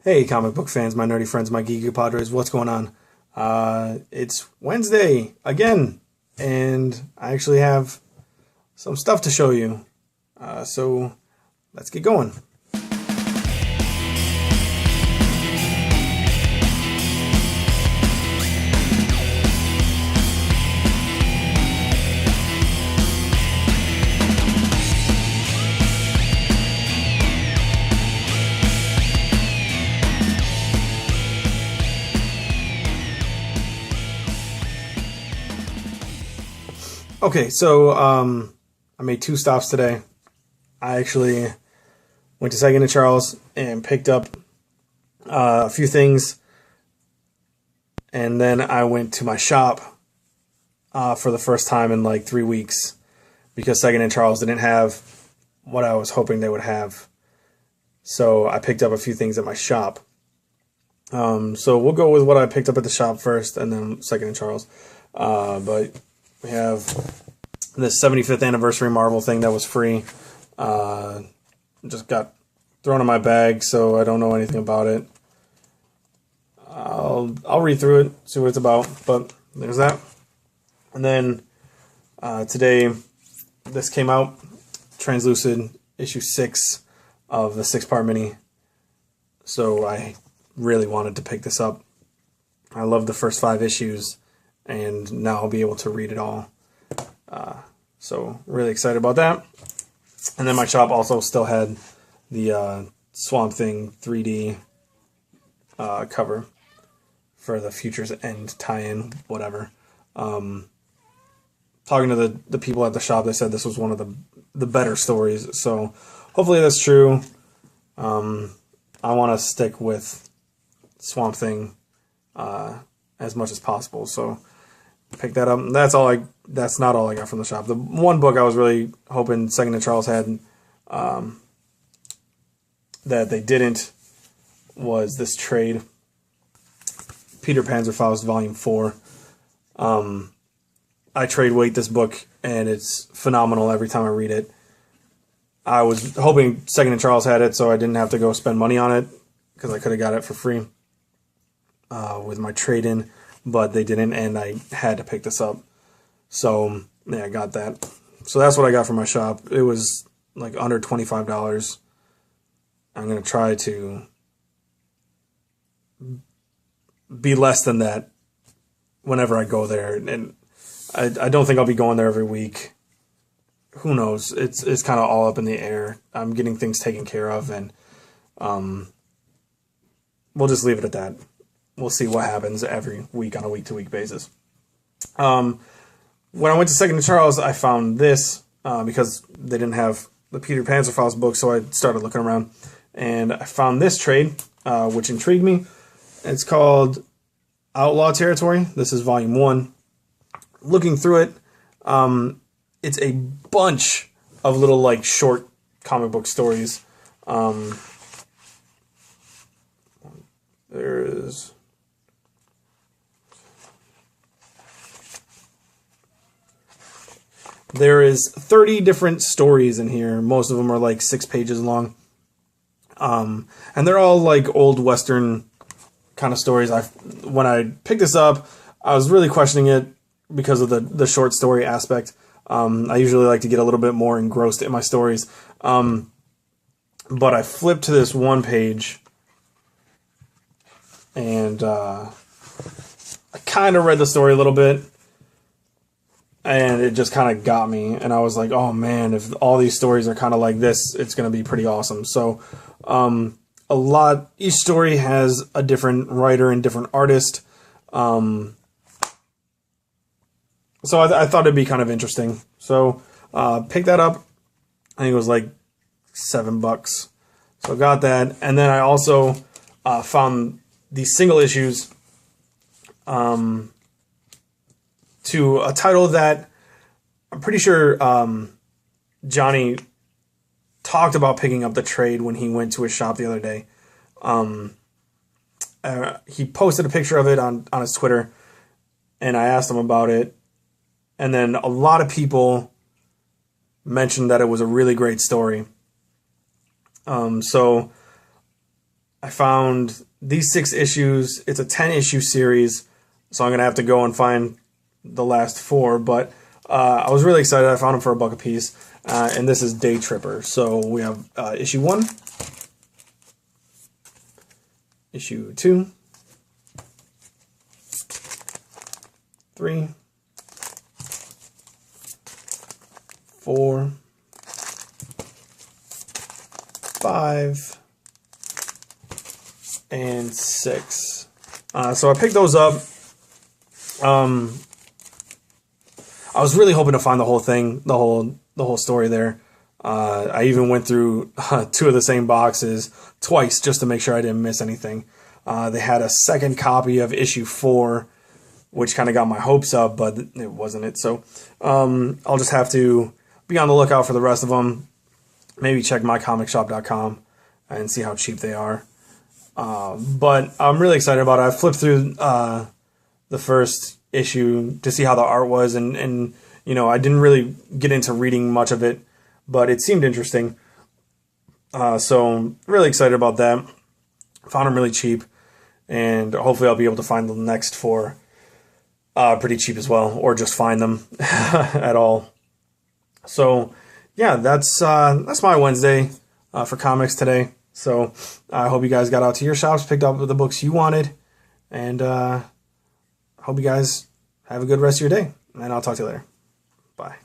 Hey, comic book fans, my nerdy friends, my geeky padres, what's going on? It's Wednesday again, and I actually have some stuff to show you. So let's get going. Okay, so I made two stops today. I actually went to Second and Charles and picked up a few things, and then I went to my shop for the first time in like 3 weeks because Second and Charles didn't have what I was hoping they would have. So I picked up a few things at my shop. So we'll go with what I picked up at the shop first, and then Second and Charles. But we have this 75th anniversary Marvel thing that was free. Just got thrown in my bag, so I don't know anything about it. I'll read through it, see what it's about. But there's that. And then today, this came out, Translucid, issue 6 of the 6-part mini. So I really wanted to pick this up. I love the first 5 issues, and now I'll be able to read it all. So really excited about that. And then my shop also still had the Swamp Thing 3D cover for the Future's End tie-in, whatever. Talking to the people at the shop, they said this was one of the better stories. So hopefully that's true. I want to stick with Swamp Thing as much as possible. So pick that up. That's not all I got from the shop. The one book I was really hoping Second and Charles had that they didn't was this trade, Peter Panzerfaust Volume 4. I trade weight this book, and it's phenomenal every time I read it. I was hoping Second and Charles had it, so I didn't have to go spend money on it, because I could have got it for free with my trade-in, but they didn't, and I had to pick this up. So, yeah, I got that. So that's what I got from my shop. It was like under $25. I'm going to try to be less than that whenever I go there. And I don't think I'll be going there every week. Who knows? It's kind of all up in the air. I'm getting things taken care of, and we'll just leave it at that. We'll see what happens every week on a week-to-week basis. When I went to Second and Charles, I found this because they didn't have the Peter Panzerfaust book, so I started looking around, and I found this trade, which intrigued me. It's called Outlaw Territory. This is Volume 1. Looking through it, it's a bunch of little, like, short comic book stories. There is 30 different stories in here. Most of them are like 6 pages long. And they're all like old Western kind of stories. When I picked this up, I was really questioning it because of the short story aspect. I usually like to get a little bit more engrossed in my stories. But I flipped to this one page, and I kind of read the story a little bit. And it just kind of got me, and I was like, oh man, if all these stories are kind of like this, it's going to be pretty awesome. So each story has a different writer and different artist. So I thought it'd be kind of interesting. So pick that up. I think it was like $7. So I got that. And then I also found these single issues to a title that I'm pretty sure Johnny talked about picking up the trade when he went to his shop the other day. He posted a picture of it on his Twitter, and I asked him about it. And then a lot of people mentioned that it was a really great story. So I found these 6 issues. It's a 10-issue series, so I'm going to have to go and find the last 4. But I was really excited. I found them for $1 a piece. And this is Day Tripper. So we have issue 1, issue 2, 3, 4, 5, and 6. So I picked those up. I was really hoping to find the whole thing, the whole story there. I even went through 2 of the same boxes twice just to make sure I didn't miss anything. They had a second copy of issue 4, which kind of got my hopes up, but it wasn't it. So I'll just have to be on the lookout for the rest of them. Maybe check mycomicshop.com and see how cheap they are. But I'm really excited about it. I flipped through the first issue to see how the art was, and you know, I didn't really get into reading much of it, but it seemed interesting. So really excited about that. Found them really cheap, and hopefully I'll be able to find the next 4 pretty cheap as well, or just find them at all. So yeah, that's my Wednesday for comics today. So I hope you guys got out to your shops, picked up the books you wanted, and hope you guys have a good rest of your day. And I'll talk to you later. Bye.